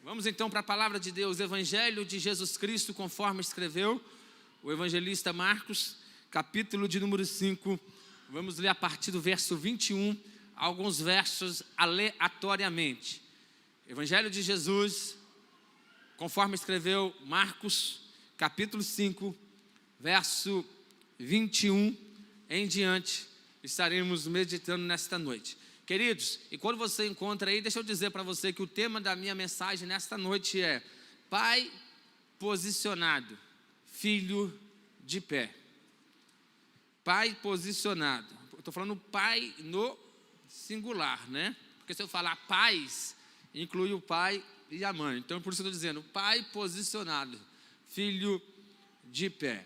Vamos então para a palavra de Deus, Evangelho de Jesus Cristo, conforme escreveu o evangelista Marcos, capítulo de número 5. Vamos ler a partir do verso 21, alguns versos aleatoriamente. Evangelho de Jesus, conforme escreveu Marcos, capítulo 5, verso 21 em diante, estaremos meditando nesta noite. Queridos, e quando você encontra aí, deixa eu dizer para você que o tema da minha mensagem nesta noite é Pai posicionado, filho de pé. Pai posicionado. Eu estou falando pai no singular, né? Porque se eu falar pais, inclui o pai e a mãe. Então, por isso eu estou dizendo, pai posicionado, filho de pé.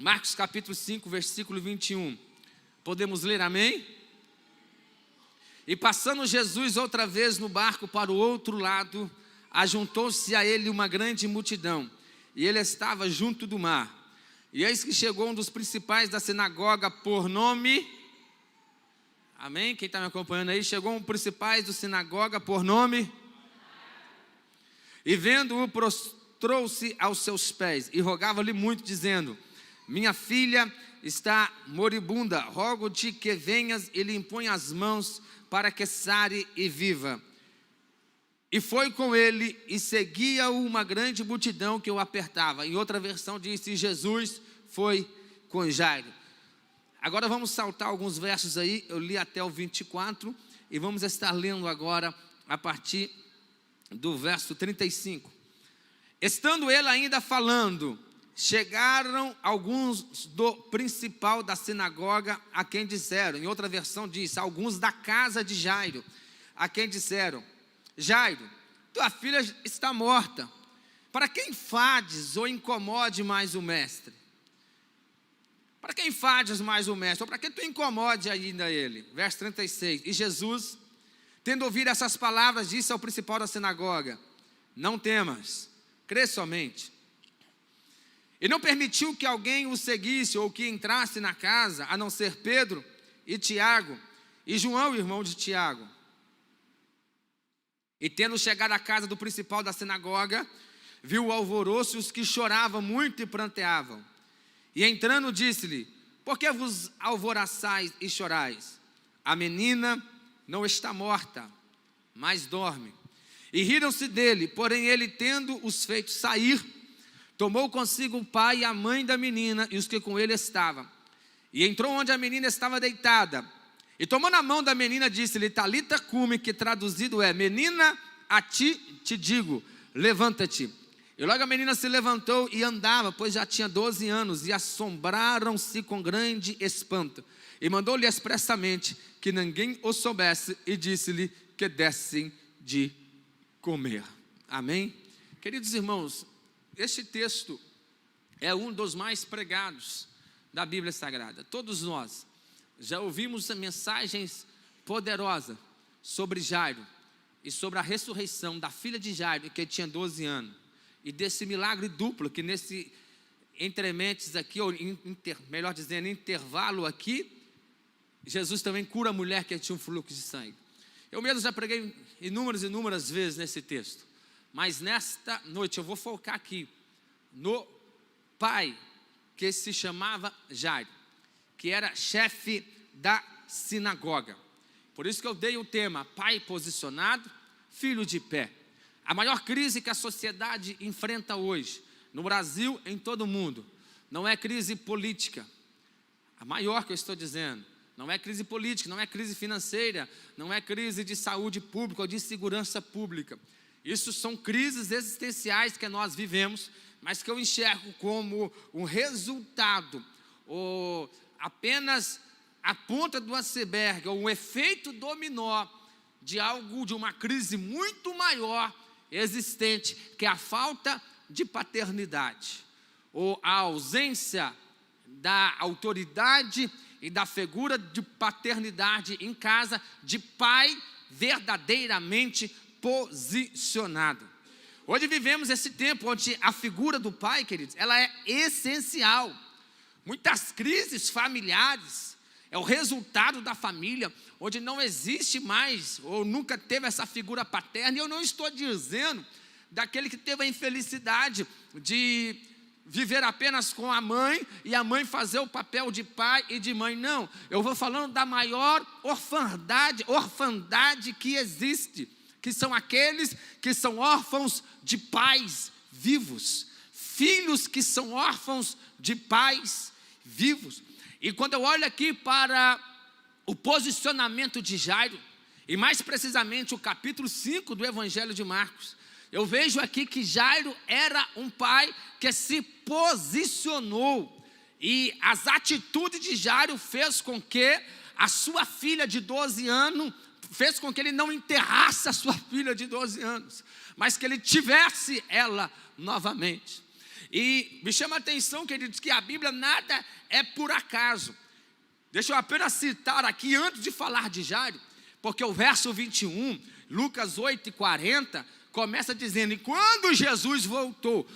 Marcos capítulo 5, versículo 21. Podemos ler, amém? E passando Jesus outra vez no barco para o outro lado, ajuntou-se a ele uma grande multidão, e ele estava junto do mar. E eis que chegou um dos principais da sinagoga por nome... Amém? Quem está me acompanhando aí? Chegou um dos principais da sinagoga por nome... E vendo-o, prostrou-se aos seus pés, e rogava-lhe muito, dizendo: minha filha está moribunda, rogo-te que venhas e lhe impõe as mãos, para que sare e viva. E foi com ele, e seguia-o uma grande multidão que o apertava. Em outra versão diz, e Jesus foi com Jairo. Agora vamos saltar alguns versos aí, eu li até o 24, e vamos estar lendo agora a partir do verso 35. Estando ele ainda falando, chegaram alguns do principal da sinagoga, a quem disseram, em outra versão diz, alguns da casa de Jairo, a quem disseram: Jairo, tua filha está morta, para que enfades ou incomode mais o mestre? Para que enfades mais o mestre, ou para que tu incomode ainda ele? Verso 36, e Jesus, tendo ouvido essas palavras, disse ao principal da sinagoga: não temas, crê somente. E não permitiu que alguém o seguisse ou que entrasse na casa, a não ser Pedro e Tiago e João, irmão de Tiago. E tendo chegado à casa do principal da sinagoga, viu o alvoroço e os que choravam muito e pranteavam. E entrando disse-lhe: por que vos alvoroçais e chorais? A menina não está morta, mas dorme. E riram-se dele, porém ele, tendo os feito sair, tomou consigo o pai e a mãe da menina e os que com ele estavam. E entrou onde a menina estava deitada. E tomando a mão da menina, disse-lhe: Talita cumi, que traduzido é: menina, a ti te digo, levanta-te. E logo a menina se levantou e andava, pois já tinha 12 anos, e assombraram-se com grande espanto. E mandou-lhe expressamente que ninguém o soubesse, e disse-lhe que dessem de comer. Amém? Queridos irmãos, este texto é um dos mais pregados da Bíblia Sagrada. Todos nós já ouvimos mensagens poderosas sobre Jairo e sobre a ressurreição da filha de Jairo, que tinha 12 anos, e desse milagre duplo que nesse entrementes aqui, ou melhor dizendo, intervalo aqui, Jesus também cura a mulher que tinha um fluxo de sangue. Eu mesmo já preguei inúmeras vezes nesse texto, mas nesta noite eu vou focar aqui no pai que se chamava Jairo, que era chefe da sinagoga. Por isso que eu dei o tema, pai posicionado, filho de pé. A maior crise que a sociedade enfrenta hoje, no Brasil, em todo o mundo, não é crise política. A maior que eu estou dizendo, não é crise política, não é crise financeira, não é crise de saúde pública ou de segurança pública. Isso são crises existenciais que nós vivemos, mas que eu enxergo como um resultado, ou apenas a ponta do iceberg, ou um efeito dominó de algo, de uma crise muito maior existente, que é a falta de paternidade, ou a ausência da autoridade e da figura de paternidade em casa, de pai verdadeiramente posicionado. Hoje vivemos esse tempo onde a figura do pai, queridos, ela é essencial. Muitas crises familiares é o resultado da família, onde não existe mais, ou nunca teve essa figura paterna. E eu não estou dizendo daquele que teve a infelicidade de viver apenas com a mãe, e a mãe fazer o papel de pai e de mãe. Não, eu vou falando da maior orfandade que existe, que são aqueles que são órfãos de pais vivos, filhos que são órfãos de pais vivos. E quando eu olho aqui para o posicionamento de Jairo, e mais precisamente o capítulo 5 do Evangelho de Marcos, eu vejo aqui que Jairo era um pai que se posicionou, e as atitudes de Jairo fez com que a sua filha de 12 anos, fez com que ele não enterrasse a sua filha de 12 anos, mas que ele tivesse ela novamente. E me chama a atenção, queridos, que a Bíblia nada é por acaso. Deixa eu apenas citar aqui, antes de falar de Jairo, porque o verso 21, Lucas 8:40, começa dizendo: e quando Jesus voltou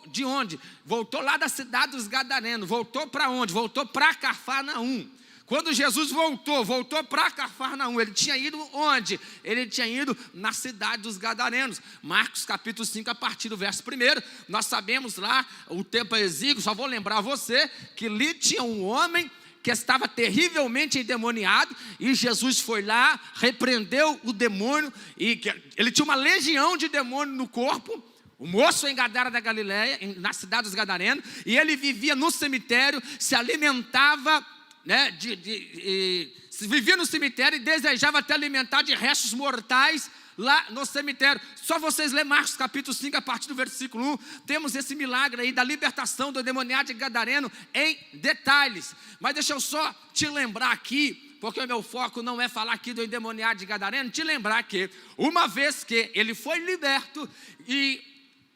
de onde? Voltou lá da cidade dos Gadarenos. Voltou para onde? Voltou para Cafarnaum. Quando Jesus voltou para Cafarnaum, ele tinha ido onde? Ele tinha ido na cidade dos Gadarenos. Marcos capítulo 5, a partir do verso 1, nós sabemos lá, o tempo é exíguo, só vou lembrar você, que ali tinha um homem que estava terrivelmente endemoniado, e Jesus foi lá, repreendeu o demônio, e ele tinha uma legião de demônio no corpo. O moço em Gadara da Galileia, na cidade dos Gadarenos, e ele vivia no cemitério, se alimentava, vivia no cemitério e desejava até alimentar de restos mortais lá no cemitério. Só vocês lerem Marcos capítulo 5, a partir do versículo 1, temos esse milagre aí da libertação do endemoniado de Gadareno em detalhes. Mas deixa eu só te lembrar aqui, porque o meu foco não é falar aqui do endemoniado de Gadareno, te lembrar que uma vez que ele foi liberto e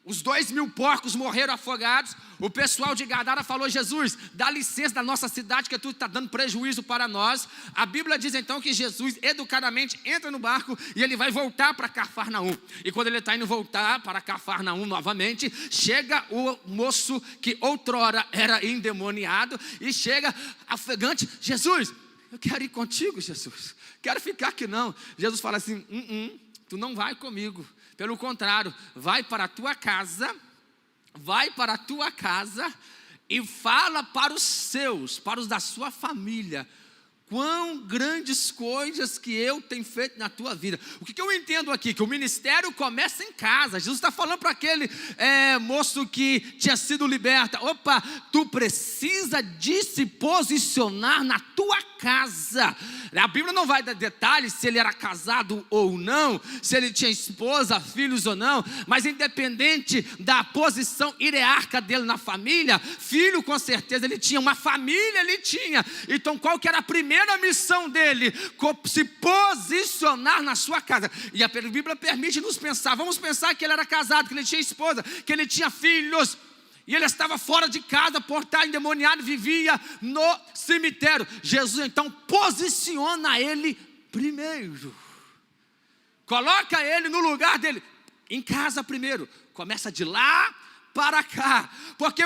os 2.000 porcos morreram afogados, o pessoal de Gadara falou: Jesus, dá licença da nossa cidade, que tu está dando prejuízo para nós. A Bíblia diz então que Jesus educadamente entra no barco e ele vai voltar para Cafarnaum. E quando ele está indo voltar para Cafarnaum novamente, chega o moço que outrora era endemoniado, e chega ofegante: Jesus, eu quero ir contigo, Jesus, quero ficar aqui não. Jesus fala assim: tu não vai comigo. Pelo contrário, vai para a tua casa e fala para os seus, para os da sua família, quão grandes coisas que eu tenho feito na tua vida. O que eu entendo aqui? Que o ministério começa em casa. Jesus está falando para aquele moço que tinha sido liberto: opa, tu precisa de se posicionar na tua casa. A Bíblia não vai dar detalhes se ele era casado ou não, se ele tinha esposa, filhos ou não, mas independente da posição hierárquica dele na família, filho com certeza ele tinha, uma família ele tinha. Então qual que era a primeira missão dele? Se posicionar na sua casa. E a Bíblia permite nos pensar, vamos pensar que ele era casado, que ele tinha esposa, que ele tinha filhos, e ele estava fora de casa por estar endemoniado, vivia no cemitério. Jesus então posiciona ele primeiro, coloca ele no lugar dele, em casa primeiro. Começa de lá para cá, porque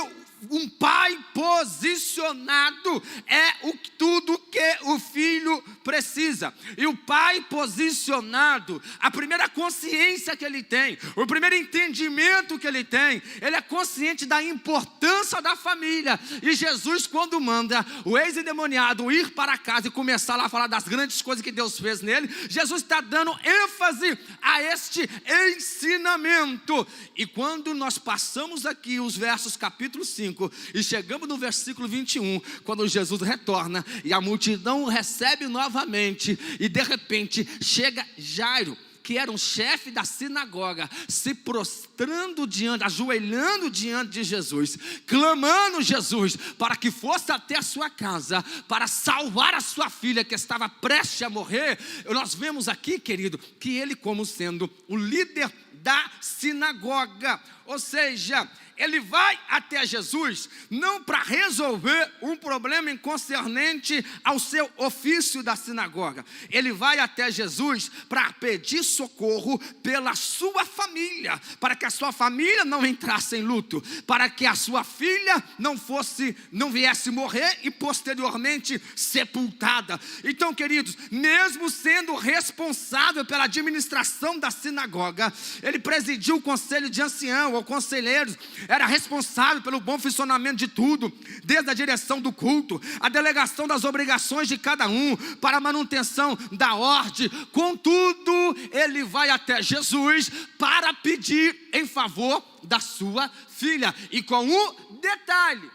um pai posicionado é tudo que o filho precisa. E o pai posicionado, a primeira consciência que ele tem, o primeiro entendimento que ele tem, ele é consciente da importância da família. E Jesus, quando manda o ex-endemoniado ir para casa e começar lá a falar das grandes coisas que Deus fez nele, Jesus está dando ênfase a este ensinamento. E quando nós passamos aqui os versos capítulo 5 e chegamos no versículo 21, quando Jesus retorna e a multidão o recebe novamente, e de repente chega Jairo, que era um chefe da sinagoga, se prostrando ajoelhando diante de Jesus, clamando Jesus para que fosse até a sua casa para salvar a sua filha que estava prestes a morrer. Nós vemos aqui, querido, que ele, como sendo o líder da sinagoga. Ou seja, ele vai até Jesus não para resolver um problema concernente ao seu ofício da sinagoga. Ele vai até Jesus para pedir socorro pela sua família, para que a sua família não entrasse em luto, para que a sua filha não viesse morrer e posteriormente sepultada. Então, queridos, mesmo sendo responsável pela administração da sinagoga, ele presidiu o conselho de ancião ou conselheiros, era responsável pelo bom funcionamento de tudo, desde a direção do culto, a delegação das obrigações de cada um, para a manutenção da ordem. Contudo, ele vai até Jesus para pedir em favor da sua filha. E com um detalhe: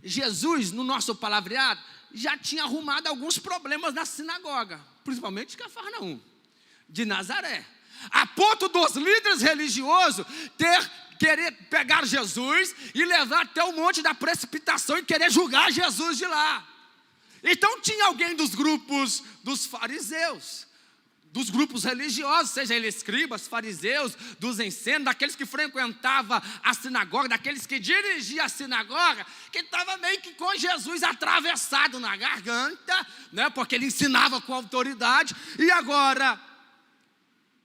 Jesus, no nosso palavreado, já tinha arrumado alguns problemas na sinagoga, principalmente de Cafarnaum, de Nazaré, a ponto dos líderes religiosos querer pegar Jesus e levar até o monte da precipitação e querer julgar Jesus de lá. Então tinha alguém dos grupos dos fariseus, dos grupos religiosos, seja eles escribas, fariseus, dos encenos, daqueles que frequentavam a sinagoga, daqueles que dirigiam a sinagoga, que estava meio que com Jesus atravessado na garganta, né, porque ele ensinava com autoridade. E agora,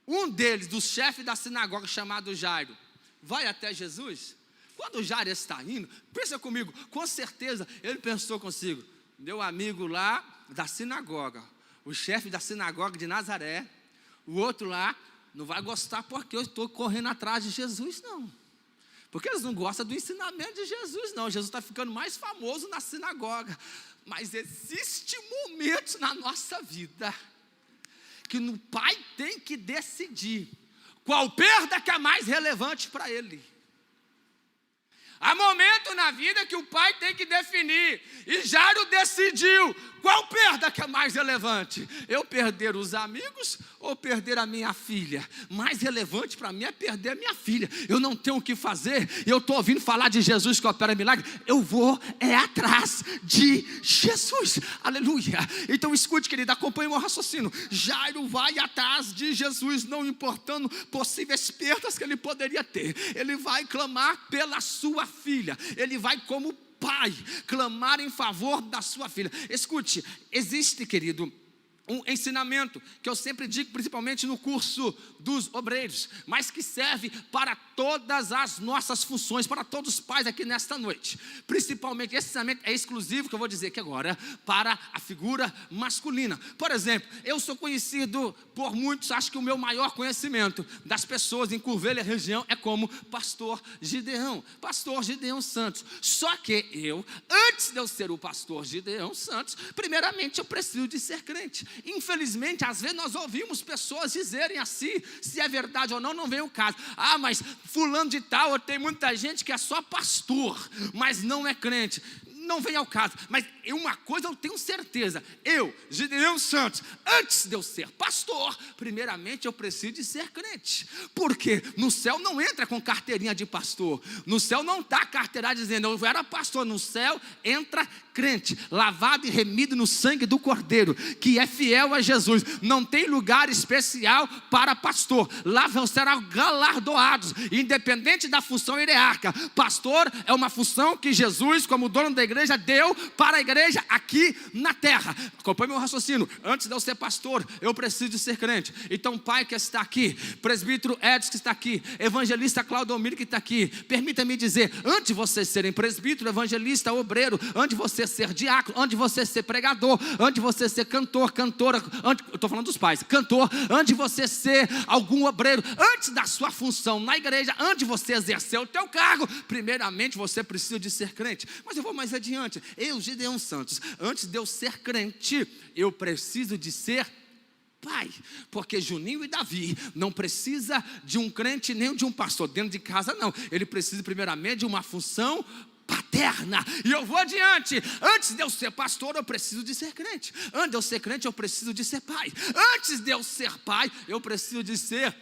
um deles, dos chefes da sinagoga, chamado Jairo, vai até Jesus. Quando Jairo está indo, pensa comigo, com certeza ele pensou consigo: meu amigo lá da sinagoga, o chefe da sinagoga de Nazaré, o outro lá não vai gostar porque eu estou correndo atrás de Jesus, não. Porque eles não gostam do ensinamento de Jesus, não. Jesus está ficando mais famoso na sinagoga. Mas existem momentos na nossa vida que o pai tem que decidir qual perda que é mais relevante para ele. Há momento na vida que o pai tem que definir, e Jairo decidiu qual perda que é mais relevante: eu perder os amigos ou perder a minha filha? Mais relevante para mim é perder a minha filha. Eu não tenho o que fazer, eu estou ouvindo falar de Jesus que opera milagre, eu vou atrás de Jesus, aleluia. Então escute, querido, acompanhe o meu raciocínio. Jairo vai atrás de Jesus, não importando possíveis perdas que ele poderia ter. Ele vai clamar pela sua filha, ele vai como pai clamar em favor da sua filha. Escute, existe, querido, um ensinamento que eu sempre digo, principalmente no curso dos obreiros, mas que serve para todas as nossas funções, para todos os pais aqui nesta noite. Principalmente, esse ensinamento é exclusivo, que eu vou dizer aqui agora, para a figura masculina. Por exemplo, eu sou conhecido por muitos, acho que o meu maior conhecimento das pessoas em Curvelha região é como pastor Gideão Santos. Só que eu, antes de eu ser o pastor Gideão Santos, primeiramente eu preciso de ser crente. Infelizmente, às vezes nós ouvimos pessoas dizerem assim, se é verdade ou não, não vem o caso. Ah, mas fulano de tal, tem muita gente que é só pastor, mas não é crente. Não vem ao caso, mas uma coisa eu tenho certeza: eu, Gideão Santos, antes de eu ser pastor, primeiramente eu preciso de ser crente. Porque no céu não entra com carteirinha de pastor, no céu não dá carteira dizendo eu era pastor. No céu entra crente, lavado e remido no sangue do Cordeiro, que é fiel a Jesus. Não tem lugar especial para pastor. Lá serão galardoados, independente da função hierárquica. Pastor é uma função que Jesus, como dono da igreja, deu para a igreja aqui na terra. Acompanhe meu raciocínio. Antes de eu ser pastor, eu preciso de ser crente. Então, pai que está aqui, presbítero Edson que está aqui, evangelista Claudomiro que está aqui, permita-me dizer, antes de vocês serem presbítero, evangelista, obreiro, antes de você ser diácono, antes de você ser pregador, antes de você ser cantor, cantora, eu estou falando dos pais, cantor, antes de você ser algum obreiro, antes da sua função na igreja, antes de você exercer o teu cargo, primeiramente você precisa de ser crente. Mas eu vou mais adiante. Eu, Gideão Santos, antes de eu ser crente, eu preciso de ser pai, porque Juninho e Davi não precisa de um crente nem de um pastor dentro de casa, não. Ele precisa primeiramente de uma função paterna. E eu vou adiante. Antes de eu ser pastor, eu preciso de ser crente. Antes de eu ser crente, eu preciso de ser pai. Antes de eu ser pai, eu preciso de ser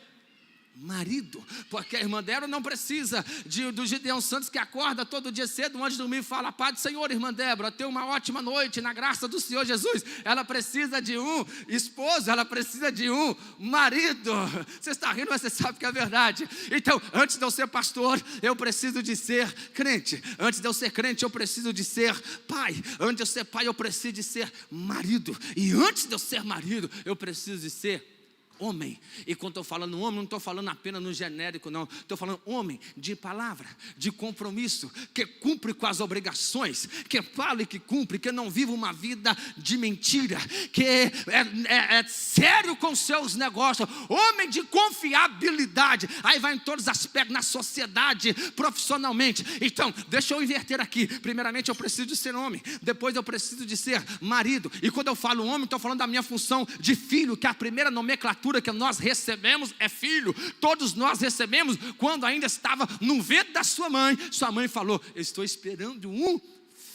marido, porque a irmã Débora não precisa do Gideão Santos que acorda todo dia cedo, antes de dormir, e fala: paz do Senhor, irmã Débora, tenha uma ótima noite na graça do Senhor Jesus. Ela precisa de um esposo, ela precisa de um marido. Você está rindo, mas você sabe que é verdade. Então, antes de eu ser pastor, eu preciso de ser crente. Antes de eu ser crente, eu preciso de ser pai. Antes de eu ser pai, eu preciso de ser marido. E antes de eu ser marido, eu preciso de ser homem. E quando estou falando homem, não estou falando apenas no genérico, não. Estou falando homem de palavra, de compromisso, que cumpre com as obrigações, que fala e que cumpre, que não vive uma vida de mentira, que é sério com seus negócios. Homem de confiabilidade. Aí vai em todos os aspectos, na sociedade, profissionalmente. Então, deixa eu inverter aqui. Primeiramente eu preciso de ser homem, depois eu preciso de ser marido. E quando eu falo homem, estou falando da minha função de filho, que a primeira nomenclatura que nós recebemos é filho. Todos nós recebemos quando ainda estava no ventre da sua mãe. Sua mãe falou: eu estou esperando um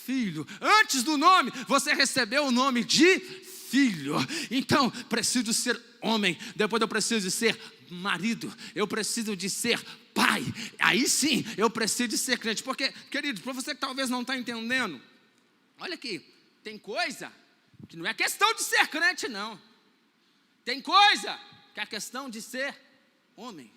filho. Antes do nome, você recebeu o nome de filho. Então, preciso ser homem. Depois eu preciso de ser marido. Eu preciso de ser pai. Aí sim, eu preciso de ser crente. Porque, queridos, para você que talvez não está entendendo, olha aqui, tem coisa que não é questão de ser crente, não. Tem coisa que é a questão de ser homem.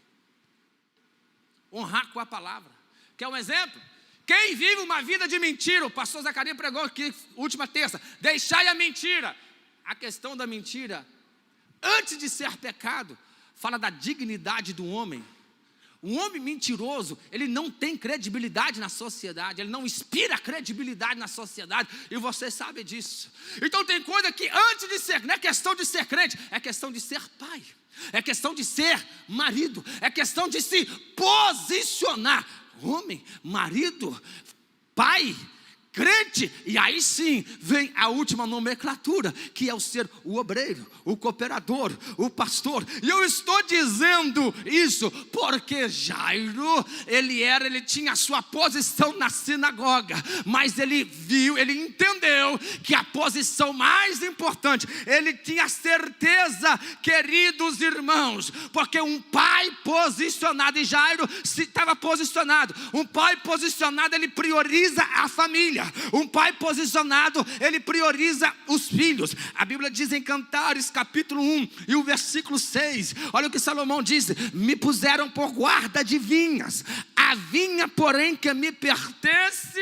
Honrar com a palavra. Quer um exemplo? Quem vive uma vida de mentira, o pastor Zacarias pregou aqui, última terça, deixai a mentira. A questão da mentira, antes de ser pecado, fala da dignidade do homem. Um homem mentiroso, ele não tem credibilidade na sociedade, ele não inspira credibilidade na sociedade, e você sabe disso. Então tem coisa que antes de ser, não é questão de ser crente, é questão de ser pai, é questão de ser marido, é questão de se posicionar. Homem, marido, pai, crente. E aí sim vem a última nomenclatura, que é o ser o obreiro, o cooperador, o pastor. E eu estou dizendo isso porque Jairo, ele tinha a sua posição na sinagoga, mas ele entendeu que a posição mais importante, ele tinha certeza, queridos irmãos, porque um pai posicionado, e Jairo estava posicionado, um pai posicionado, ele prioriza a família. Um pai posicionado, ele prioriza os filhos. A Bíblia diz em Cantares capítulo 1 e o versículo 6, olha o que Salomão diz: me puseram por guarda de vinhas, a vinha porém que me pertence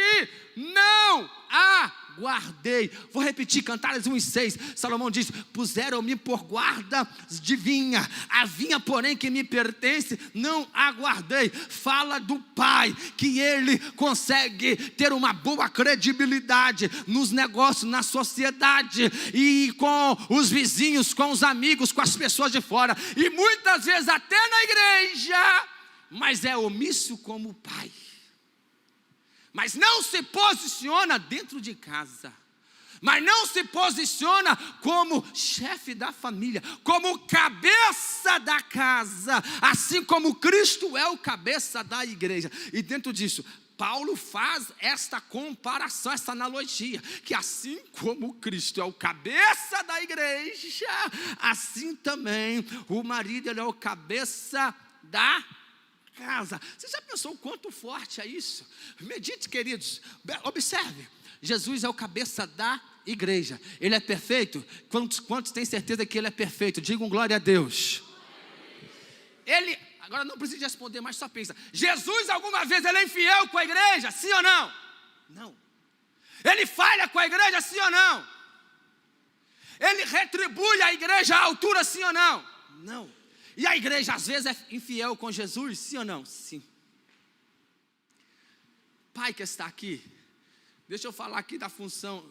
não a guardei. Vou repetir, Cantares 1 e 6, Salomão diz: puseram-me por guarda de vinha, a vinha porém que me pertence não a guardei. Fala do pai, que ele consegue ter uma boa credibilidade nos negócios, na sociedade, e com os vizinhos, com os amigos, com as pessoas de fora, e muitas vezes até na igreja, mas é omisso como pai. Mas não se posiciona dentro de casa, mas não se posiciona como chefe da família, como cabeça da casa, assim como Cristo é o cabeça da igreja. E dentro disso, Paulo faz esta comparação, essa analogia, que assim como Cristo é o cabeça da igreja, assim também o marido, ele é o cabeça da casa. Você já pensou o quanto forte é isso? Medite, queridos, observe. Jesus é o cabeça da igreja. Ele é perfeito? Quantos têm certeza que ele é perfeito? Digam glória a Deus. Ele, agora não precisa responder, mas só pensa: Jesus alguma vez ele é infiel com a igreja? Sim ou não? Não. Ele falha com a igreja? Sim ou não? Ele retribui a igreja à altura? Sim ou não? Não. E a igreja às vezes é infiel com Jesus? Sim ou não? Sim. Pai que está aqui, deixa eu falar aqui da função,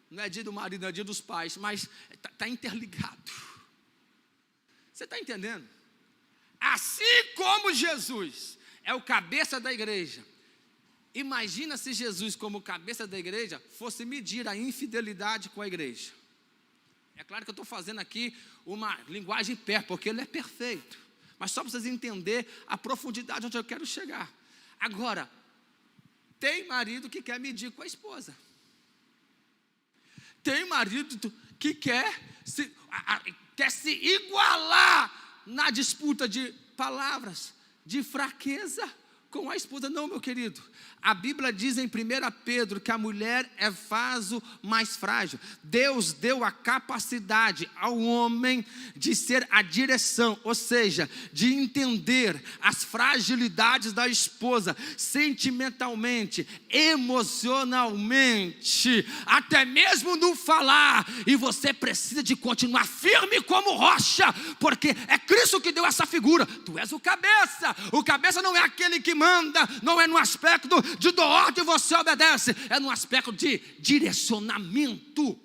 não é dia do marido, não é dia dos pais, mas está interligado. Você está entendendo? Assim como Jesus é o cabeça da igreja, imagina se Jesus, como cabeça da igreja, fosse medir a infidelidade com a igreja. É claro que eu estou fazendo aqui uma linguagem perto, porque ele é perfeito, mas só para vocês entenderem a profundidade onde eu quero chegar. Agora, tem marido que quer medir com a esposa, tem marido que quer se igualar na disputa de palavras de fraqueza com a esposa. Não, meu querido. A Bíblia diz em 1 Pedro que a mulher é vaso mais frágil. Deus deu a capacidade ao homem de ser a direção, ou seja, de entender as fragilidades da esposa, sentimentalmente, emocionalmente, até mesmo no falar. E você precisa de continuar firme como rocha, porque é Cristo que deu essa figura. Tu és o cabeça. O cabeça não é aquele que manda, não é no aspecto de dou ordem e você obedece, é no aspecto de direcionamento.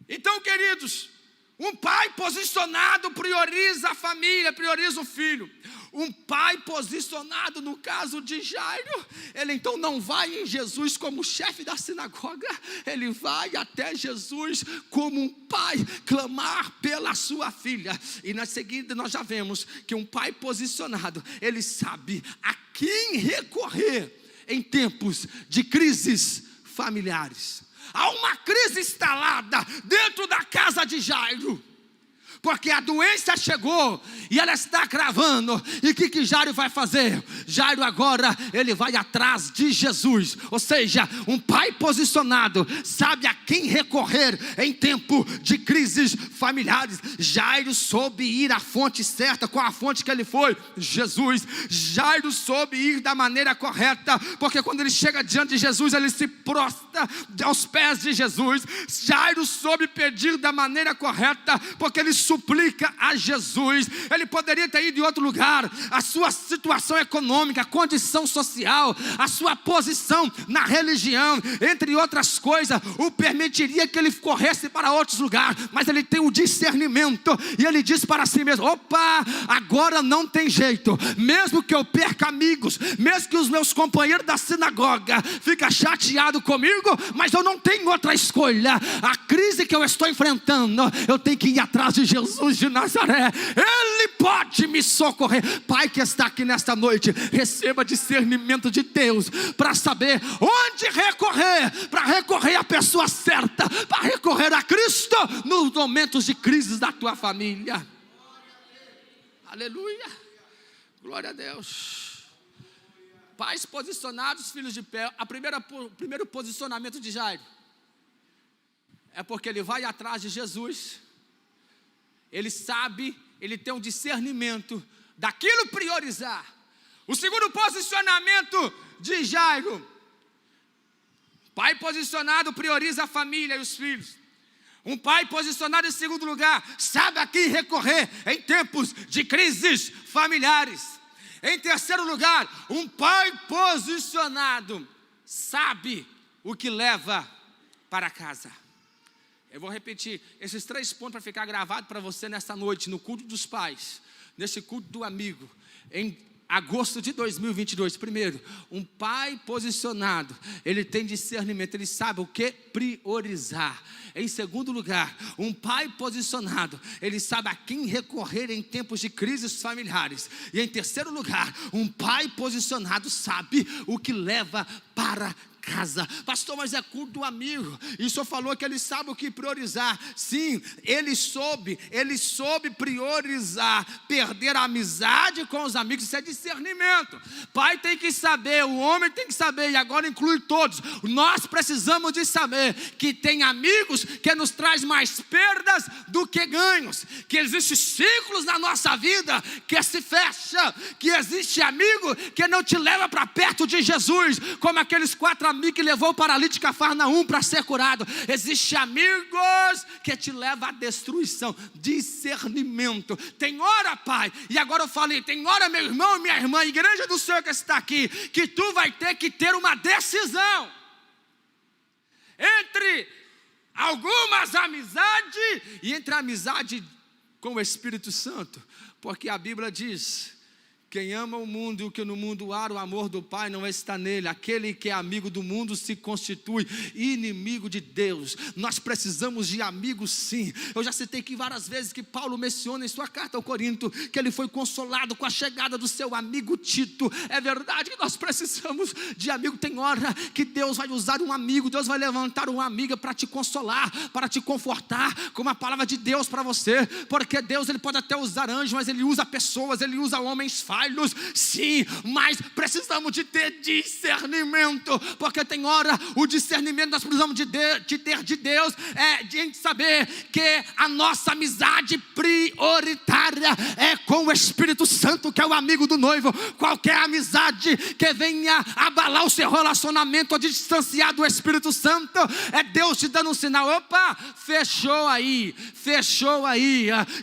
Então, queridos, um pai posicionado prioriza a família, prioriza o filho. Um pai posicionado, no caso de Jairo, ele então não vai em Jesus como chefe da sinagoga, ele vai até Jesus como um pai clamar pela sua filha. E na seguida nós já vemos que um pai posicionado, ele sabe a quem recorrer em tempos de crises familiares. Há uma crise instalada dentro da casa de Jairo, porque a doença chegou e ela está cravando. E o que Jairo vai fazer? Jairo agora, ele vai atrás de Jesus. Ou seja, um pai posicionado sabe a quem recorrer em tempo de crises familiares. Jairo soube ir à fonte certa. Qual a fonte que ele foi? Jesus. Jairo soube ir da maneira correta, porque quando ele chega diante de Jesus, ele se prostra aos pés de Jesus. Jairo soube pedir da maneira correta, porque ele suplica a Jesus. Ele poderia ter ido em outro lugar. A sua situação econômica, a condição social, a sua posição na religião, entre outras coisas, o permitiria que ele corresse para outros lugares, mas ele tem o discernimento, e ele diz para si mesmo: opa, agora não tem jeito, mesmo que eu perca amigos, mesmo que os meus companheiros da sinagoga fiquem chateados comigo, mas eu não tenho outra escolha. A crise que eu estou enfrentando, eu tenho que ir atrás de Jesus de Nazaré. Ele pode me socorrer. Pai que está aqui nesta noite, receba discernimento de Deus para saber onde recorrer, para recorrer à pessoa certa, para recorrer a Cristo nos momentos de crises da tua família. Aleluia, glória a Deus. Pais posicionados, filhos de pé. O primeiro posicionamento de Jairo é porque ele vai atrás de Jesus. Ele sabe, ele tem um discernimento daquilo priorizar. O segundo posicionamento de Jairo: pai posicionado prioriza a família e os filhos. Um pai posicionado em segundo lugar sabe a quem recorrer em tempos de crises familiares. Em terceiro lugar, um pai posicionado sabe o que leva para casa. Eu vou repetir esses 3 pontos para ficar gravado para você nessa noite, no culto dos pais, nesse culto do amigo, em agosto de 2022. Primeiro, um pai posicionado, ele tem discernimento, ele sabe o que priorizar. Em segundo lugar, um pai posicionado, ele sabe a quem recorrer em tempos de crises familiares. E em terceiro lugar, um pai posicionado sabe o que leva para casa. Pastor, mas é culto do amigo, e o senhor falou que ele sabe o que priorizar. Sim, ele soube priorizar. Perder a amizade com os amigos, isso é discernimento. Pai tem que saber, o homem tem que saber, e agora inclui todos. Nós precisamos de saber que tem amigos que nos traz mais perdas do que ganhos, que existem ciclos na nossa vida que se fecha, que existe amigo que não te leva para perto de Jesus, como aqueles 4 amigos que levou o paralítico a Cafarnaum para ser curado. Existem amigos que te levam à destruição. Discernimento. Tem hora, pai, e agora eu falei, tem hora, meu irmão e minha irmã, igreja do Senhor que está aqui, que tu vai ter que ter uma decisão entre algumas amizades e entre a amizade com o Espírito Santo, porque a Bíblia diz Quem ama o mundo e o que no mundo há, o amor do Pai não está nele. Aquele que é amigo do mundo se constitui inimigo de Deus. Nós precisamos de amigos, sim. Eu já citei aqui várias vezes que Paulo menciona em sua carta ao Corinto que ele foi consolado com a chegada do seu amigo Tito. É verdade que nós precisamos de amigo. Tem hora que Deus vai usar um amigo, Deus vai levantar uma amiga para te consolar, para te confortar com uma palavra de Deus para você. Porque Deus, ele pode até usar anjos, mas ele usa pessoas, ele usa homens falhos. Sim, mas precisamos de ter discernimento, porque tem hora o discernimento nós precisamos de ter de Deus, é de gente saber que a nossa amizade prioritária é com o Espírito Santo, que é o amigo do noivo. Qualquer amizade que venha abalar o seu relacionamento ou distanciar do Espírito Santo, é Deus te dando um sinal. Opa, fechou aí.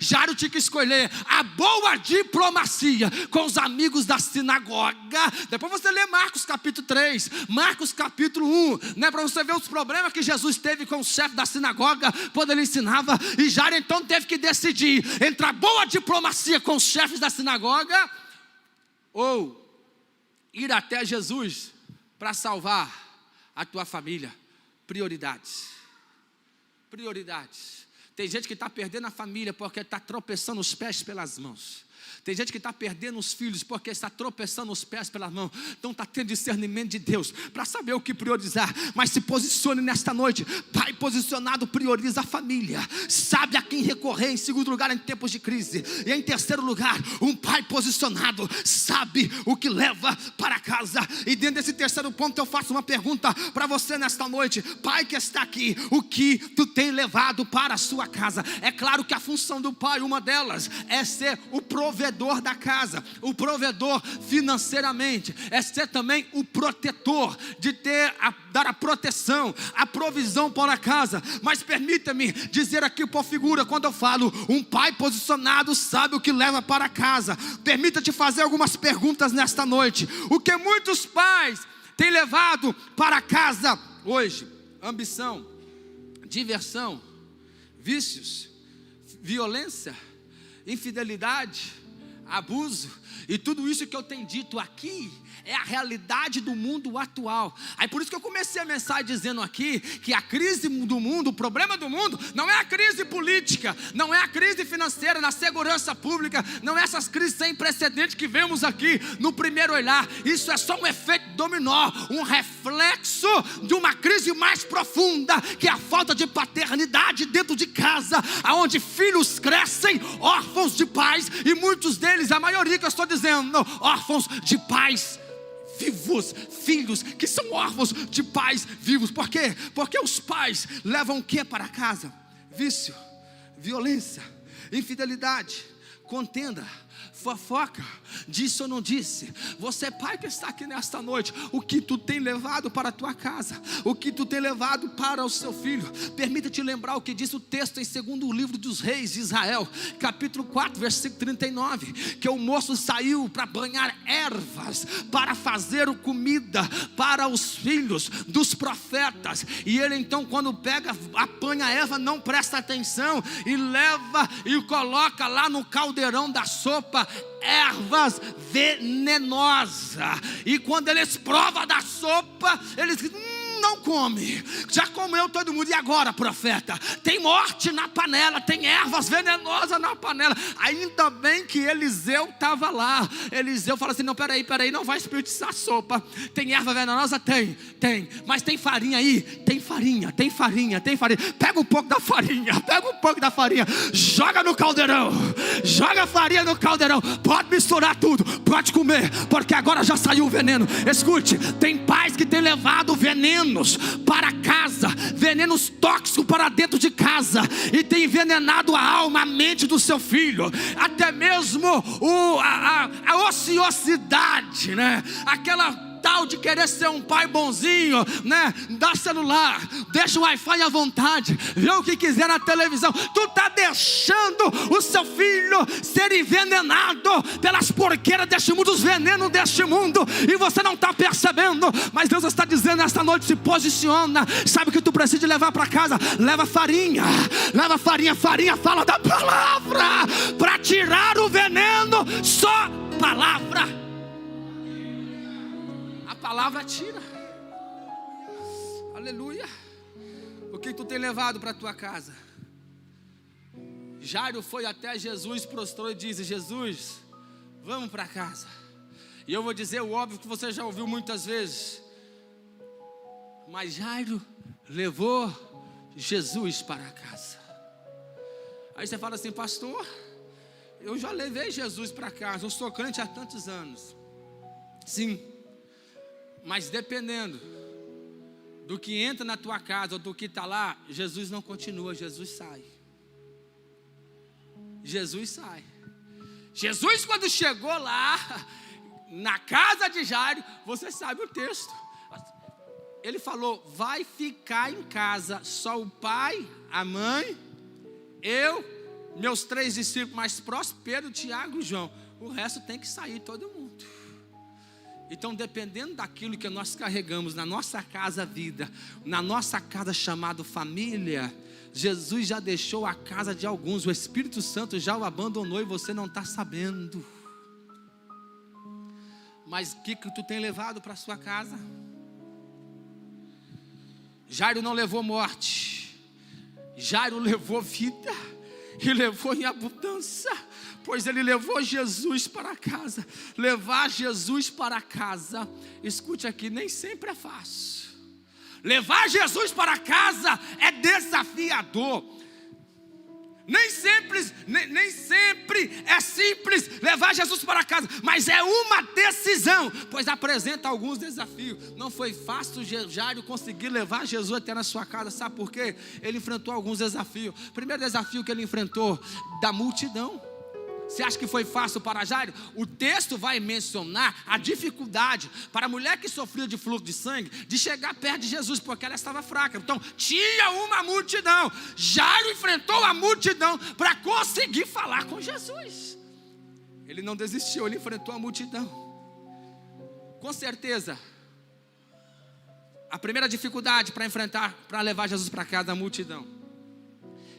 Jairo tinha que escolher a boa diplomacia com os amigos da sinagoga. Depois você lê Marcos capítulo 3, Marcos capítulo 1, né, para você ver os problemas que Jesus teve com o chefe da sinagoga quando ele ensinava. E Jairo então teve que decidir entre a boa diplomacia com os chefes da sinagoga ou ir até Jesus para salvar a tua família. Prioridades. Tem gente que está perdendo a família porque está tropeçando os pés pelas mãos. Tem gente que está perdendo os filhos porque está tropeçando os pés pelas mãos. Não está tendo discernimento de Deus para saber o que priorizar. Mas se posicione nesta noite. Pai posicionado prioriza a família, sabe a quem recorrer. Em segundo lugar, em tempos de crise. E em terceiro lugar, um pai posicionado sabe o que leva para casa. E dentro desse terceiro ponto eu faço uma pergunta para você nesta noite. Pai que está aqui, o que tu tem levado para a sua casa? É claro que a função do pai, uma delas, é ser o provedor da casa, o provedor financeiramente, é ser também o protetor, de dar a proteção, a provisão para a casa. Mas permita-me dizer aqui por figura, quando eu falo um pai posicionado sabe o que leva para casa. Permita-te fazer algumas perguntas nesta noite. O que muitos pais têm levado para casa hoje? Ambição, diversão, vícios, violência, infidelidade, abuso. E tudo isso que eu tenho dito aqui é a realidade do mundo atual. Aí por isso que eu comecei a mensagem dizendo aqui que a crise do mundo, o problema do mundo, não é a crise política, não é a crise financeira, na segurança pública, não é essas crises sem precedente que vemos aqui no primeiro olhar. Isso é só um efeito dominó, um reflexo de uma crise mais profunda, que é a falta de paternidade dentro de casa, onde filhos crescem órfãos de pais, e muitos deles, a maioria que eu estou dizendo, órfãos de pais vivos, filhos que são órfãos de pais vivos. Por quê? Porque os pais levam o que para casa? Vício, violência, infidelidade, contenda, fofoca, disse ou não disse. Você pai que está aqui nesta noite, o que tu tem levado para a tua casa, o que tu tem levado para o seu filho? Permita-te lembrar o que diz o texto em segundo livro dos reis de Israel, capítulo 4, versículo 39, que o moço saiu para banhar ervas, para fazer comida para os filhos dos profetas. E ele então, quando apanha a erva, não presta atenção e leva e coloca lá no caldeirão da sopa ervas venenosas. E quando eles provam da sopa, eles dizem: não come, já comeu todo mundo. E agora, profeta? Tem morte na panela, tem ervas venenosas na panela. Ainda bem que Eliseu estava lá. Eliseu fala assim: não, peraí, não vai desperdiçar a sopa. Tem erva venenosa? Tem, mas tem farinha aí? Tem farinha. Pega um pouco da farinha, joga no caldeirão, joga a farinha no caldeirão, pode misturar tudo, pode comer, porque agora já saiu o veneno. Escute, tem pais que têm levado venenos para casa, venenos tóxicos para dentro de casa, e tem envenenado a alma, a mente do seu filho. Até mesmo a ociosidade, né? Aquela tal de querer ser um pai bonzinho, né? Dá celular, deixa o Wi-Fi à vontade, vê o que quiser na televisão. Tu está deixando o seu filho ser envenenado pelas porqueiras deste mundo, os venenos deste mundo, e você não está percebendo. Mas Deus está dizendo esta noite: se posiciona. Sabe o que tu precisa levar para casa? Leva farinha, fala da palavra para tirar o veneno. Só palavra palavra tira. Aleluia. O que tu tem levado para a tua casa? Jairo foi até Jesus, prostrou e disse: Jesus, vamos para casa. E eu vou dizer o óbvio que você já ouviu muitas vezes, mas Jairo levou Jesus para casa. Aí você fala assim: pastor, eu já levei Jesus para casa, eu sou crente há tantos anos. Sim, mas dependendo do que entra na tua casa ou do que está lá, Jesus não continua, Jesus sai. Jesus sai. Jesus, quando chegou lá na casa de Jairo, você sabe o texto, ele falou: vai ficar em casa só o pai, a mãe, eu, meus 3 discípulos mais próximos, Pedro, Tiago e João. O resto tem que sair todo mundo. Então, dependendo daquilo que nós carregamos na nossa casa vida, na nossa casa chamada família, Jesus já deixou a casa de alguns, o Espírito Santo já o abandonou e você não está sabendo. Mas o que tu tem levado para a sua casa? Jairo não levou morte, Jairo levou vida, e levou em abundância, pois ele levou Jesus para casa. Levar Jesus para casa, escute aqui, nem sempre é fácil. Levar Jesus para casa é desafiador. Nem sempre é simples levar Jesus para casa, mas é uma decisão, pois apresenta alguns desafios. Não foi fácil Jairo conseguir levar Jesus até na sua casa, sabe por quê? Ele enfrentou alguns desafios. O primeiro desafio que ele enfrentou, da multidão. Você acha que foi fácil para Jairo? O texto vai mencionar a dificuldade para a mulher que sofria de fluxo de sangue de chegar perto de Jesus, porque ela estava fraca. Então tinha uma multidão. Jairo enfrentou a multidão para conseguir falar com Jesus. Ele não desistiu, ele enfrentou a multidão. Com certeza, a primeira dificuldade para enfrentar, para levar Jesus para casa, a multidão.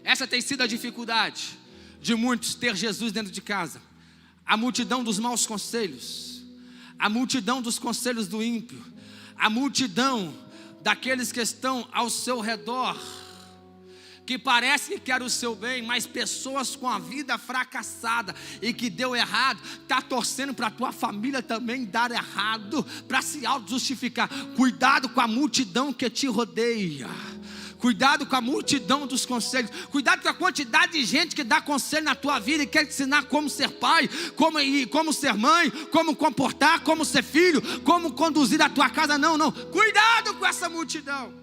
Essa tem sido a dificuldade de muitos ter Jesus dentro de casa. A multidão dos maus conselhos, a multidão dos conselhos do ímpio, a multidão daqueles que estão ao seu redor, que parece que quer o seu bem, mas pessoas com a vida fracassada e que deu errado, está torcendo para a tua família também dar errado, para se auto-justificar. Cuidado com a multidão que te rodeia. Cuidado com a multidão dos conselhos. Cuidado com a quantidade de gente que dá conselho na tua vida e quer te ensinar como ser pai, como ser mãe, como comportar, como ser filho, como conduzir a tua casa. Não. Cuidado com essa multidão.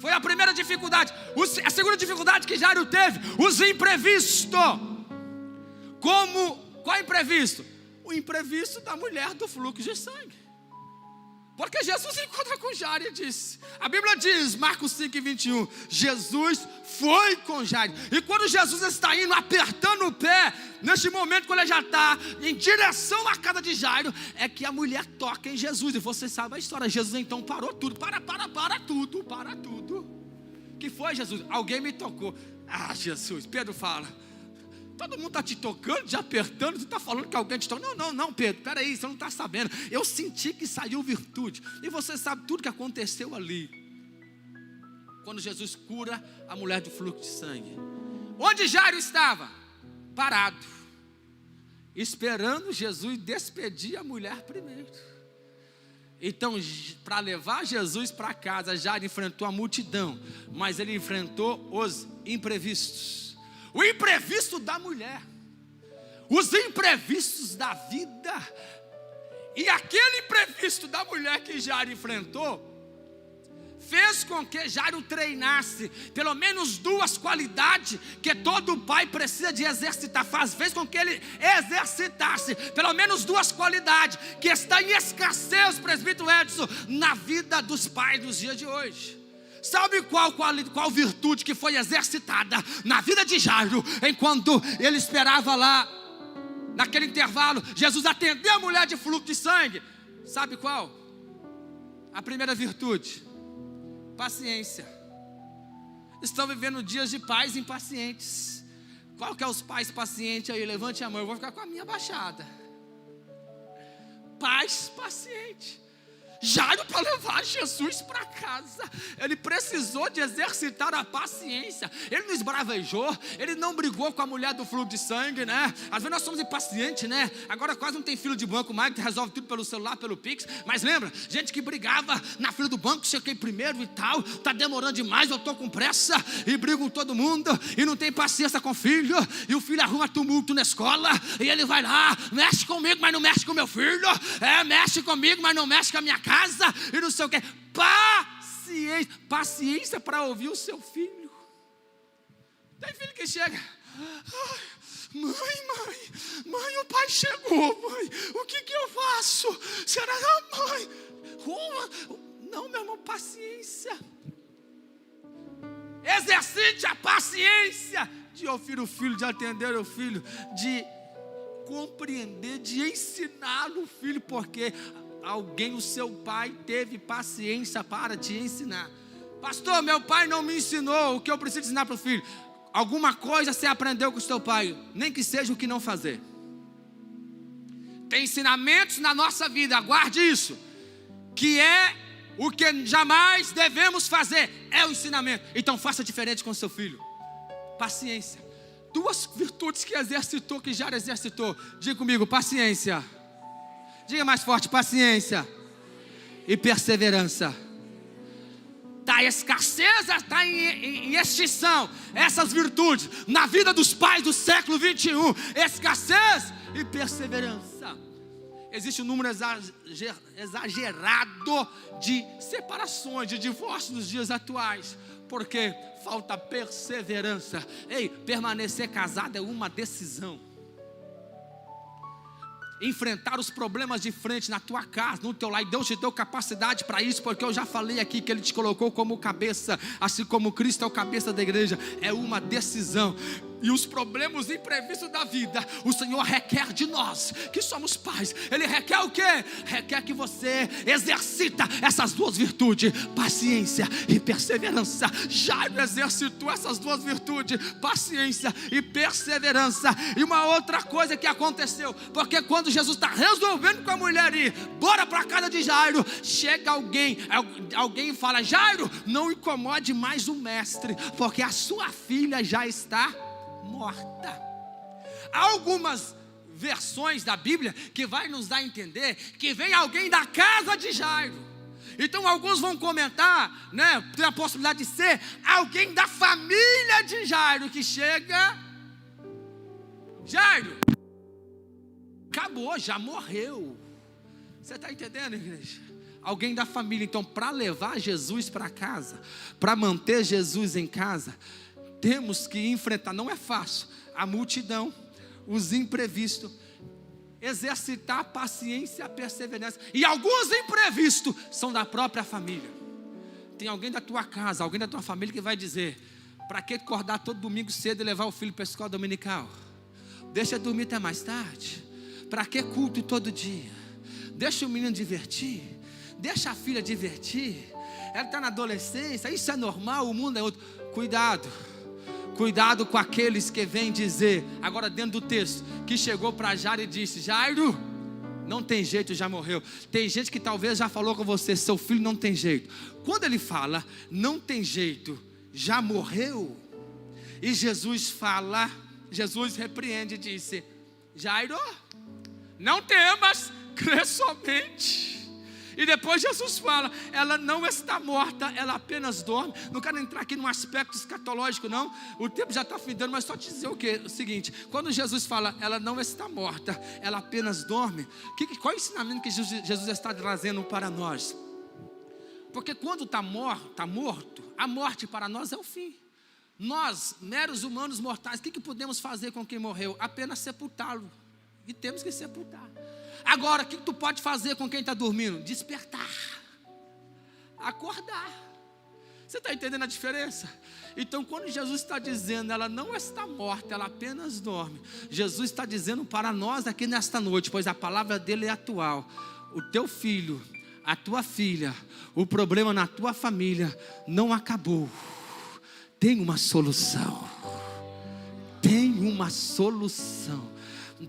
Foi a primeira dificuldade. A segunda dificuldade que Jairo teve, os imprevistos. Qual imprevisto? O imprevisto da mulher do fluxo de sangue. Porque Jesus encontra com Jairo e disse, a Bíblia diz, Marcos 5:21, Jesus foi com Jairo. E quando Jesus está indo, apertando o pé, neste momento, quando ele já está em direção à casa de Jairo, é que a mulher toca em Jesus. E você sabe a história, Jesus então parou tudo. Para tudo. Que foi, Jesus? Alguém me tocou. Ah, Jesus, Pedro fala, todo mundo está te tocando, te apertando, tu está falando que alguém te tocou. Não, Pedro, peraí, você não está sabendo. Eu senti que saiu virtude. E você sabe tudo que aconteceu ali. Quando Jesus cura a mulher do fluxo de sangue. Onde Jairo estava? Parado, esperando Jesus despedir a mulher primeiro. Então, para levar Jesus para casa, Jairo enfrentou a multidão, mas ele enfrentou os imprevistos. O imprevisto da mulher, os imprevistos da vida. E aquele imprevisto da mulher que Jairo enfrentou fez com que Jairo treinasse pelo menos 2 qualidades que todo pai precisa de exercitar. Fez com que ele exercitasse pelo menos 2 qualidades que está em escassez, presbítero Edson, na vida dos pais dos dias de hoje. Sabe qual virtude que foi exercitada na vida de Jairo, enquanto ele esperava lá, naquele intervalo, Jesus atender a mulher de fluxo de sangue? Sabe qual? A primeira virtude: paciência. Estão vivendo dias de pais impacientes. Qual que é os pais pacientes aí? Levante a mão, eu vou ficar com a minha baixada. Pais pacientes. Jairo, para levar Jesus para casa, ele precisou de exercitar a paciência. Ele não esbravejou, ele não brigou com a mulher do fluxo de sangue, né? Às vezes nós somos impacientes, né? Agora quase não tem fila de banco mais, que resolve tudo pelo celular, pelo Pix. Mas lembra, gente que brigava na fila do banco, cheguei primeiro e tal, tá demorando demais, eu tô com pressa, e brigo com todo mundo, e não tem paciência com o filho, e o filho arruma tumulto na escola, e ele vai lá, mexe comigo, mas não mexe com meu filho, mexe comigo, mas não mexe com a minha casa, e não sei o que. Paciência para ouvir o seu filho. Tem filho que chega, mãe, o pai chegou, mãe, o que eu faço? Será, mãe? Não, meu irmão, paciência. Exercite a paciência de ouvir o filho, de atender o filho, de compreender, de ensinar o filho, porque alguém, o seu pai, teve paciência para te ensinar. Pastor, meu pai não me ensinou o que eu preciso ensinar para o filho. Alguma coisa você aprendeu com o seu pai, nem que seja o que não fazer. Tem ensinamentos na nossa vida, guarde isso, que é o que jamais devemos fazer, é o ensinamento. Então faça diferente com o seu filho. Paciência. Duas virtudes que exercitou, que já exercitou. Diga comigo, paciência. Diga mais forte, paciência e perseverança. Está escassez, está em extinção essas virtudes na vida dos pais do século 21. Escassez e perseverança. Existe um número exagerado de separações, de divórcios nos dias atuais, porque falta perseverança. Ei, permanecer casado é uma decisão. Enfrentar os problemas de frente na tua casa, no teu lar, e Deus te deu capacidade para isso, porque eu já falei aqui que Ele te colocou como cabeça, assim como Cristo é o cabeça da igreja. É uma decisão. E os problemas imprevistos da vida, o Senhor requer de nós, que somos pais. Ele requer o quê? Requer que você exercita essas duas virtudes, paciência e perseverança. Jairo exercitou essas duas virtudes, paciência e perseverança. E uma outra coisa que aconteceu, porque quando Jesus está resolvendo com a mulher ir bora para a casa de Jairo, chega alguém fala: Jairo, não incomode mais o mestre, porque a sua filha já está morta. Há algumas versões da Bíblia que vai nos dar a entender que vem alguém da casa de Jairo. Então alguns vão comentar, né, tem a possibilidade de ser alguém da família de Jairo que chega. Jairo, acabou, já morreu. Você está entendendo, igreja? Alguém da família. Então, para levar Jesus para casa, para manter Jesus em casa, temos que enfrentar, não é fácil, a multidão, os imprevistos, exercitar a paciência e a perseverança. E alguns imprevistos são da própria família. Tem alguém da tua casa, alguém da tua família que vai dizer: para que acordar todo domingo cedo e levar o filho para a escola dominical? Deixa dormir até mais tarde. Para que culto todo dia? Deixa o menino divertir, deixa a filha divertir. Ela está na adolescência, isso é normal, o mundo é outro. Cuidado com aqueles que vêm dizer, agora dentro do texto, que chegou para Jairo e disse: Jairo, não tem jeito, já morreu. Tem gente que talvez já falou com você: seu filho não tem jeito. Quando ele fala, não tem jeito, já morreu, e Jesus repreende e disse: Jairo, não temas, crê somente. E depois Jesus fala: ela não está morta, ela apenas dorme. Não quero entrar aqui num aspecto escatológico não, o tempo já está findando, mas só te dizer o seguinte: quando Jesus fala, ela não está morta, ela apenas dorme, qual é o ensinamento que Jesus está trazendo para nós? Porque quando está morto, a morte para nós é o fim. Nós, meros humanos mortais, o que podemos fazer com quem morreu? Apenas sepultá-lo, e temos que sepultar. Agora, o que tu pode fazer com quem está dormindo? Despertar, acordar. Você está entendendo a diferença? Então, quando Jesus está dizendo, ela não está morta, ela apenas dorme, Jesus está dizendo para nós aqui nesta noite, pois a palavra dele é atual: o teu filho, a tua filha, o problema na tua família não acabou. Tem uma solução. Tem uma solução.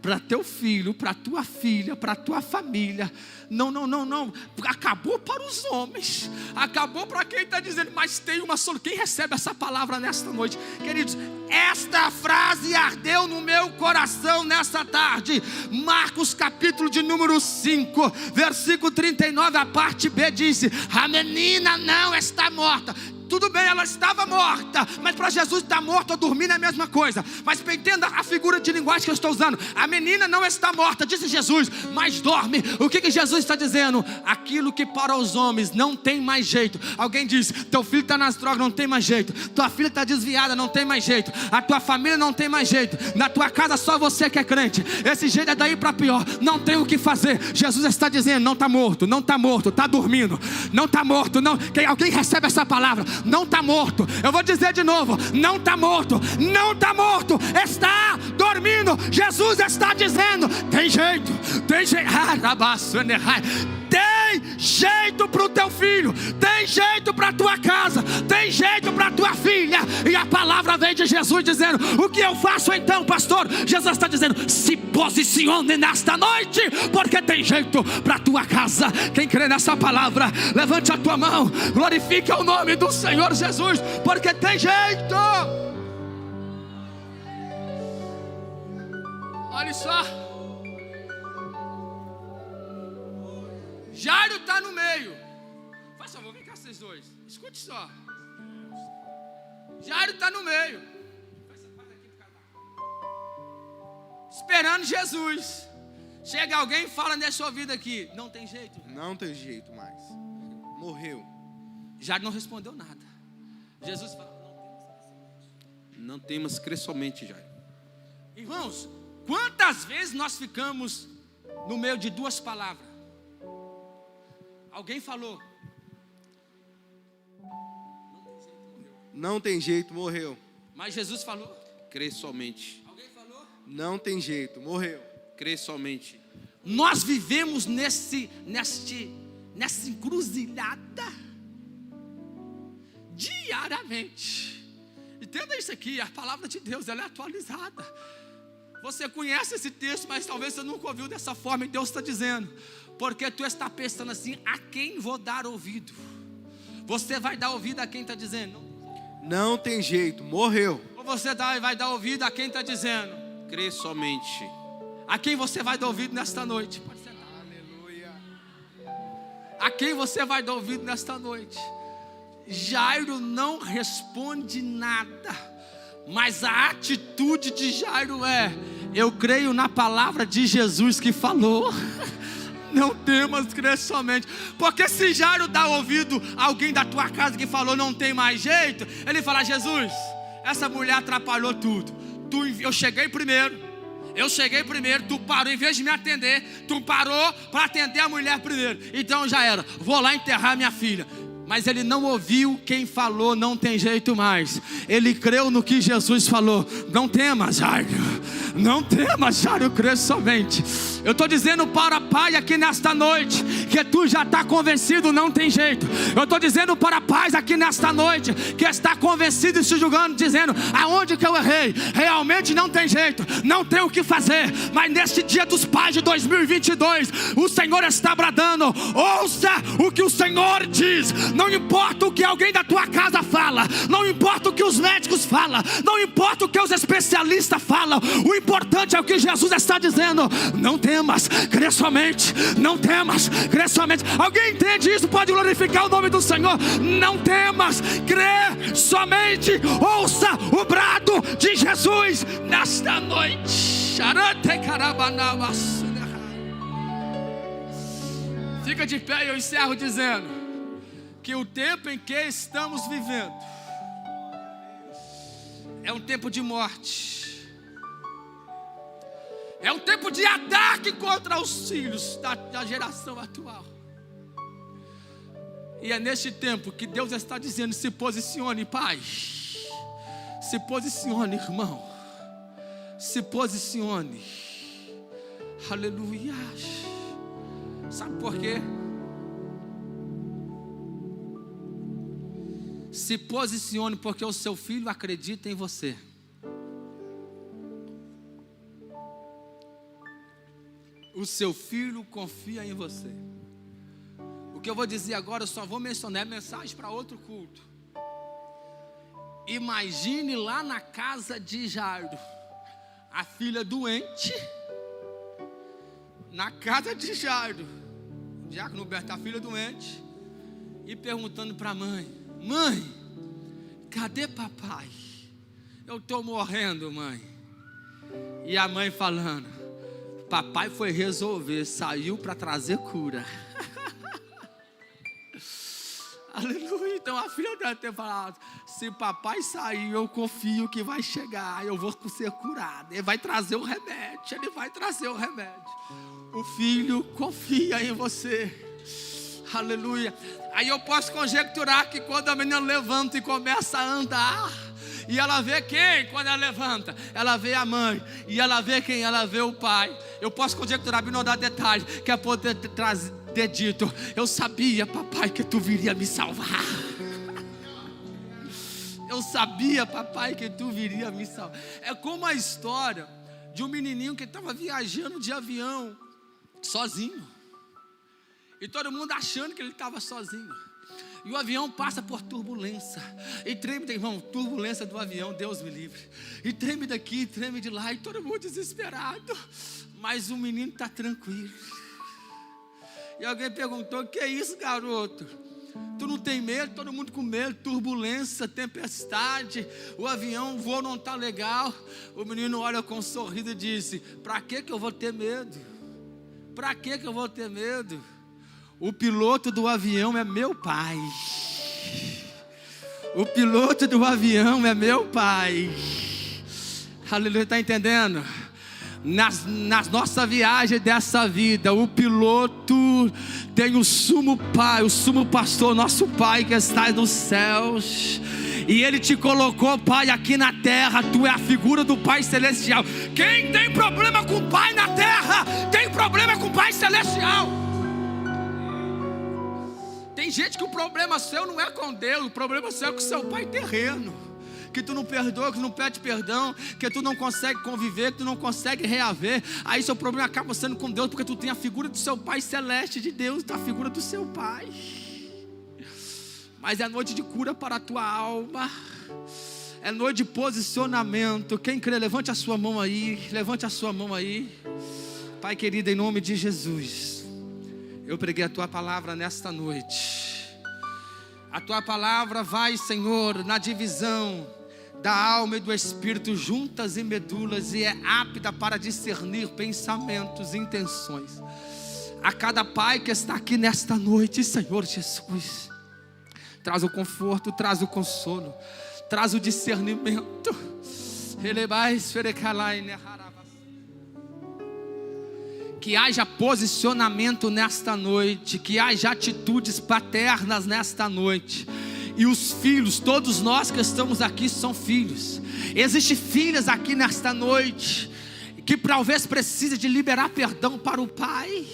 para teu filho, para tua filha, para tua família. Não. Acabou para os homens. Acabou para quem está dizendo, mas tem uma solução. Quem recebe essa palavra nesta noite? Queridos, esta frase ardeu no meu coração nesta tarde. Marcos capítulo de número 5, versículo 39, a parte B disse: a menina não está morta. Tudo bem, ela estava morta, mas para Jesus estar morta ou dormindo é a mesma coisa. Mas entenda a figura de linguagem que eu estou usando. A menina não está morta, disse Jesus, mas dorme. O que Jesus está dizendo? Aquilo que para os homens não tem mais jeito. Alguém diz, teu filho está nas drogas, não tem mais jeito. Tua filha está desviada, não tem mais jeito. A tua família não tem mais jeito. Na tua casa só você que é crente. Esse jeito é daí para pior. Não tem o que fazer. Jesus está dizendo, não está morto, não está morto, está dormindo. Não está morto, não. Alguém recebe essa palavra? Não está morto. Eu vou dizer de novo, não está morto, não está morto, está dormindo. Jesus está dizendo, tem jeito, tem jeito para o teu filho, tem jeito para a tua casa, tem jeito para a tua filha. E a palavra vem de Jesus dizendo, o que eu faço então, pastor? Jesus está dizendo, se posicione nesta noite, porque tem jeito para a tua casa. Quem crê nessa palavra, levante a tua mão, glorifique o nome do Senhor Jesus, porque tem jeito. Olha só, Jairo está no meio. Faz favor, vem cá vocês dois. Escute só. Jairo está no meio, esperando Jesus. Chega alguém e fala nessa ouvida aqui, não tem jeito. Não tem jeito mais. Morreu. Jairo não respondeu nada. Jesus fala, não temas, crê somente, Jairo. Irmãos, quantas vezes nós ficamos no meio de duas palavras? Alguém falou, não tem jeito, morreu. mas Jesus falou, Crê somente. alguém falou, não tem jeito, morreu. Crê somente. nós vivemos nessa encruzilhada diariamente. Entenda isso aqui, a palavra de Deus, ela é atualizada. Você conhece esse texto, mas talvez você nunca ouviu dessa forma, e Deus está dizendo, porque tu está pensando assim, a quem vou dar ouvido? Você vai dar ouvido a quem está dizendo, não tem jeito, morreu. ou você vai dar ouvido a quem está dizendo? Crê somente. A quem você vai dar ouvido nesta noite? Pode sentar. Aleluia. A quem você vai dar ouvido nesta noite? Jairo não responde nada, mas a atitude de Jairo é, eu creio na palavra de Jesus que falou, não temas, crê somente. Porque se Jairo dá ouvido a alguém da tua casa que falou não tem mais jeito, ele fala, Jesus, essa mulher atrapalhou tudo. Eu cheguei primeiro, tu parou, em vez de me atender, tu parou para atender a mulher primeiro. Então já era, vou lá enterrar minha filha. Mas ele não ouviu quem falou, não tem jeito mais. Ele creu no que Jesus falou. Não temas, Jairo. Não temas, Jairo, crê somente. Eu estou dizendo para pai aqui nesta noite, que tu já está convencido, não tem jeito. Eu estou dizendo para pais aqui nesta noite, que está convencido e se julgando, dizendo, aonde que eu errei? Realmente não tem jeito, não tem o que fazer. Mas neste dia dos pais de 2022, o Senhor está bradando, ouça o que o Senhor diz. Não importa o que alguém da tua casa fala, não importa o que os médicos falam, não importa o que os especialistas falam, o importante é o que Jesus está dizendo. Não temas, crê somente. Não temas, crê somente. Alguém entende isso? Pode glorificar o nome do Senhor. Não temas, crê somente. Ouça o brado de Jesus nesta noite. Fica de pé e eu encerro dizendo que o tempo em que estamos vivendo é um tempo de morte, é um tempo de ataque contra os filhos da geração atual. E é neste tempo que Deus está dizendo, se posicione, pai, se posicione, irmão, se posicione. Aleluia. Sabe por quê? Se posicione, porque o seu filho acredita em você. O seu filho confia em você. O que eu vou dizer agora, eu só vou mencionar mensagem para outro culto. Imagine lá na casa de Jairo, a filha doente, na casa de Jairo, o diácono Berta, a filha doente, e perguntando para a mãe: mãe, cadê papai? Eu estou morrendo, mãe. E a mãe falando: papai foi resolver, saiu para trazer cura. Aleluia. Então a filha deve ter falado: se papai sair, eu confio que vai chegar, eu vou ser curado, ele vai trazer o remédio, ele vai trazer o remédio. O filho confia em você. Aleluia. Aí eu posso conjecturar que quando a menina levanta e começa a andar, e ela vê quem? Quando ela levanta, ela vê a mãe. E ela vê quem? Ela vê o pai. Eu posso conjecturar, não dar detalhe, que é poder ter dito: eu sabia, papai, que tu viria me salvar. Eu sabia, papai, que tu viria me salvar. É como a história de um menininho que estava viajando de avião sozinho, e todo mundo achando que ele estava sozinho. E o avião passa por turbulência, e treme, irmão, turbulência do avião, Deus me livre. E treme daqui, treme de lá, e todo mundo desesperado. Mas o menino está tranquilo. E alguém perguntou: que é isso, garoto? Tu não tem medo? Todo mundo com medo, turbulência, tempestade, o avião, o voo não está legal. O menino olha com um sorriso e disse: para que eu vou ter medo? Para que eu vou ter medo? O piloto do avião é meu pai. O piloto do avião é meu pai. Aleluia, está entendendo? Nas nossa viagem dessa vida, o piloto tem o sumo pai, o sumo pastor, nosso pai que está nos céus. E ele te colocou, pai, aqui na terra. Tu é a figura do Pai Celestial. Quem tem problema com o Pai na terra, tem problema com o Pai Celestial. Tem gente que o problema seu não é com Deus, o problema seu é com o seu pai terreno, que tu não perdoa, que tu não pede perdão, que tu não consegue conviver, que tu não consegue reaver. Aí seu problema acaba sendo com Deus, porque tu tem a figura do seu Pai Celeste, de Deus, a figura do seu Pai. Mas é noite de cura para a tua alma, é noite de posicionamento. Quem crê, levante a sua mão aí, levante a sua mão aí. Pai querido, em nome de Jesus, eu preguei a tua palavra nesta noite. A tua palavra vai, Senhor, na divisão da alma e do espírito, juntas e medulas, e é apta para discernir pensamentos e intenções. A cada pai que está aqui nesta noite, Senhor Jesus, traz o conforto, traz o consolo, traz o discernimento. Que haja posicionamento nesta noite, que haja atitudes paternas nesta noite. E os filhos, todos nós que estamos aqui são filhos. Existem filhas aqui nesta noite que talvez precise de liberar perdão para o pai,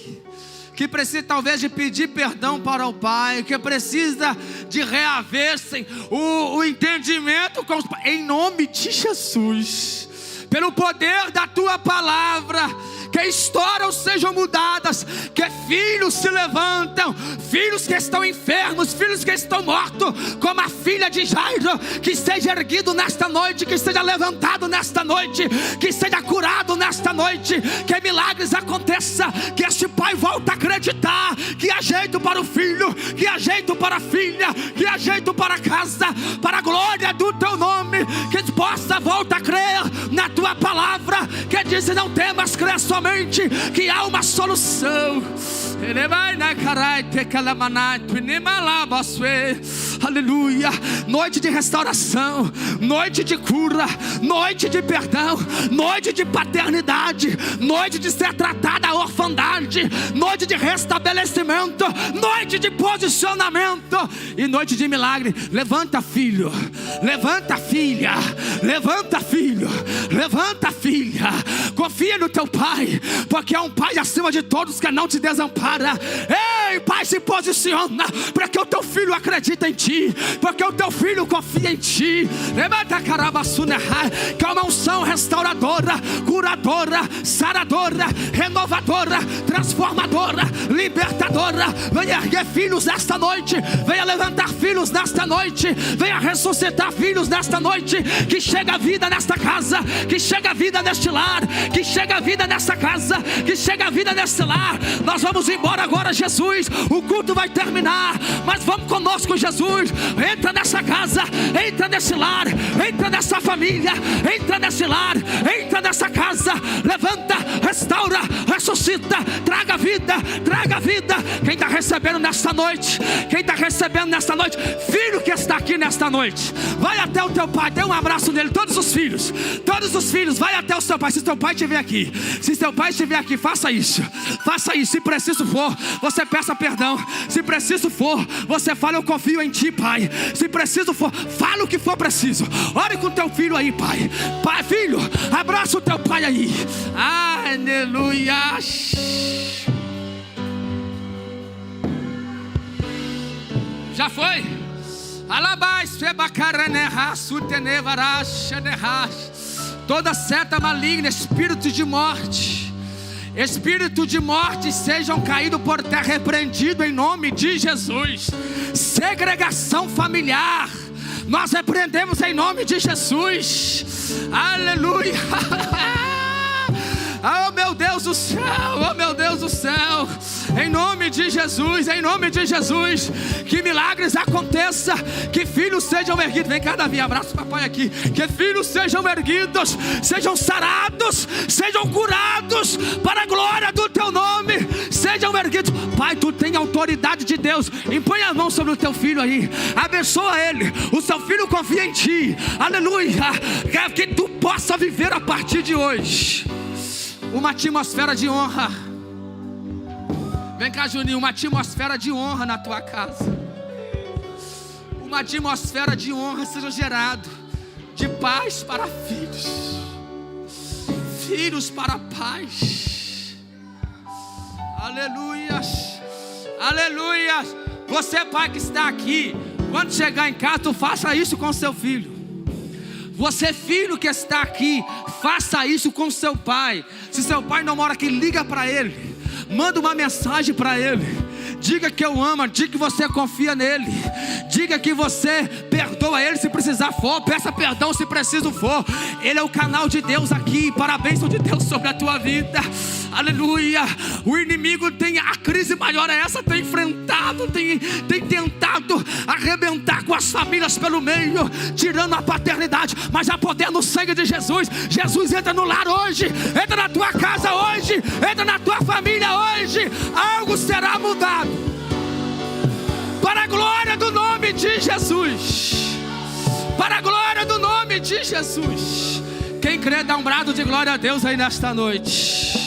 que precisa talvez de pedir perdão para o pai, que precisa de reaver o entendimento com os pais. Em nome de Jesus, pelo poder da tua palavra, que histórias sejam mudadas, que filhos se levantam, filhos que estão enfermos, filhos que estão mortos, como a filha de Jairo, que seja erguido nesta noite, que seja levantado nesta noite, que seja curado nesta noite, que milagres aconteçam, que este pai volte a acreditar, que há jeito para o filho, que há jeito para a filha, que há jeito para a casa, para a glória do teu nome, que possa voltar a crer na tua palavra, que diz: não temas, crer somente, que há uma solução. Aleluia. Noite de restauração, noite de cura, noite de perdão, noite de paternidade, noite de ser tratada a orfandade, noite de restabelecimento, noite de posicionamento e noite de milagre. Levanta, filho, levanta, filha, levanta, filho, levanta, filha. Confia no teu pai, porque é um pai acima de todos que não te desampara. Ei! Ei, Pai, se posiciona, para que o teu filho acredite em Ti, porque o teu filho confia em Ti. Que é uma unção restauradora, curadora, saradora, renovadora, transformadora, libertadora. Venha erguer filhos nesta noite, venha levantar filhos nesta noite, venha ressuscitar filhos nesta noite. Que chega a vida nesta casa, que chega a vida neste lar, que chega a vida nesta casa, que chega a vida neste lar. Nós vamos embora agora, Jesus. O culto vai terminar, mas vamos conosco, Jesus. Entra nessa casa, entra nesse lar, entra nessa família, entra nesse lar, entra nessa casa. Levanta, restaura, ressuscita, traga vida, traga vida. Quem está recebendo nesta noite, quem está recebendo nesta noite, filho que está aqui nesta noite, vai até o teu pai, dê um abraço nele. Todos os filhos, vai até o seu pai. Se teu pai estiver aqui, se teu pai estiver aqui, faça isso, faça isso. Se preciso for, você peça perdão. Se preciso for, você fala: eu confio em Ti, Pai. Se preciso for, fala o que for preciso. Ore com teu filho aí, pai. Pai, filho, abraça o teu pai aí. Aleluia. Já foi? Toda seta maligna, espírito de morte, sejam caídos por terra, repreendido em nome de Jesus. Segregação familiar, nós repreendemos em nome de Jesus. Aleluia. Oh meu Deus do céu, oh meu Deus do céu. Em nome de Jesus, em nome de Jesus. Que milagres aconteçam, que filhos sejam erguidos. Vem cá, Davi, abraça o papai aqui. Que filhos sejam erguidos, sejam sarados, sejam curados, para a glória do Teu nome. Sejam erguidos. Pai, Tu tem autoridade de Deus. Impõe a mão sobre o Teu filho aí, abençoa ele. O seu filho confia em Ti. Aleluia. Que Tu possa viver a partir de hoje uma atmosfera de honra. Vem cá, Juninho, uma atmosfera de honra na tua casa. Uma atmosfera de honra seja gerada, de paz para filhos, filhos para pais. Aleluia, aleluia. Você, pai que está aqui, quando chegar em casa, tu faça isso com seu filho. Você, filho que está aqui, faça isso com seu pai. Se seu pai não mora aqui, liga para ele, manda uma mensagem para ele. Diga que eu amo, diga que você confia nele, diga que você perdoa ele se precisar for, peça perdão se preciso for. Ele é o canal de Deus aqui, para a bênção de Deus sobre a tua vida. Aleluia. O inimigo tem, a crise maior é essa, tem enfrentado, tem tentado arrebentar com as famílias pelo meio, tirando a paternidade, mas há poder no sangue de Jesus. Jesus entra no lar hoje, entra na tua casa hoje, entra na tua família hoje. Algo será mudado, para a glória do nome de Jesus, para a glória do nome de Jesus. Quem crê, dá um brado de glória a Deus aí nesta noite.